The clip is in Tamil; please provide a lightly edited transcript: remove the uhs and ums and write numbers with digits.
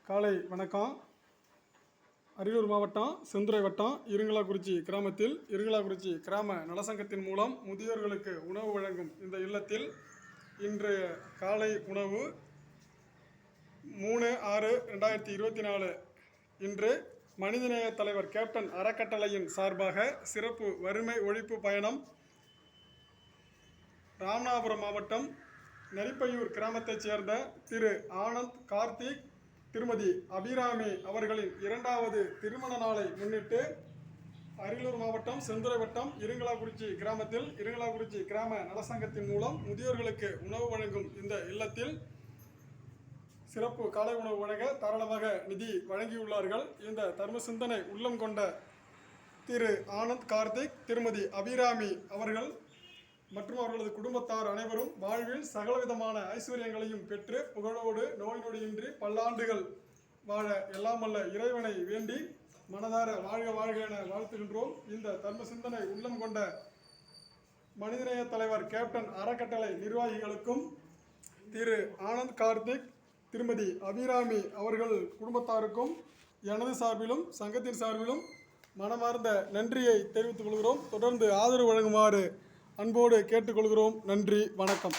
காலை வணக்கம். அரியலூர் மாவட்டம் செந்துறை வட்டம் இருங்கலாக்குறிச்சி கிராமத்தில் இருங்கலாக்குறிச்சி கிராம நலசங்கத்தின் மூலம் முதியோர்களுக்கு உணவு வழங்கும் இந்த இல்லத்தில் இன்றைய காலை உணவு 3/6/2024 இன்று மனிதநேய தலைவர் கேப்டன் அறக்கட்டளையின் சார்பாக சிறப்பு வறுமை ஒழிப்பு பயணம் ராமநாதபுரம் மாவட்டம் நெறிப்பையூர் கிராமத்தைச் சேர்ந்த திரு ஆனந்த் கார்த்திக், திருமதி அபிராமி அவர்களின் 2வது திருமண நாளை முன்னிட்டு அரியலூர் மாவட்டம் செந்துறை வட்டம் இருங்கலாக்குறிச்சி கிராமத்தில் இருங்கலாக்குறிச்சி கிராம நலசங்கத்தின் மூலம் முதியோர்களுக்கு உணவு வழங்கும் இந்த இல்லத்தில் சிறப்பு காலை உணவு வழங்க தாராளமாக நிதி வழங்கியுள்ளார்கள். இந்த தர்ம சிந்தனை உள்ளம் கொண்ட திரு ஆனந்த் கார்த்திக், திருமதி அபிராமி அவர்கள் மற்றும் அவர்களது குடும்பத்தார் அனைவரும் வாழ்வில் சகலவிதமான ஐஸ்வர்யங்களையும் பெற்று புகழோடு நோய் நொடியின்றி பல்லாண்டுகள் வாழ எல்லாம் வல்ல இறைவனை வேண்டி மனதார வாழ்க வாழ்க என வாழ்த்துகின்றோம். இந்த தர்ம சிந்தனை உள்ளம் கொண்ட மனிதநேய தலைவர் கேப்டன் அறக்கட்டளை நிர்வாகிகளுக்கும் திரு ஆனந்த் கார்த்திக், திருமதி அபிராமி அவர்கள் குடும்பத்தாருக்கும் எனது சார்பிலும் சங்கத்தின் சார்பிலும் மனமார்ந்த நன்றியை தெரிவித்துக் கொள்கிறோம். தொடர்ந்து ஆதரவு வழங்குமாறு அன்போடு கேட்டுக்கொள்கிறோம். நன்றி, வணக்கம்.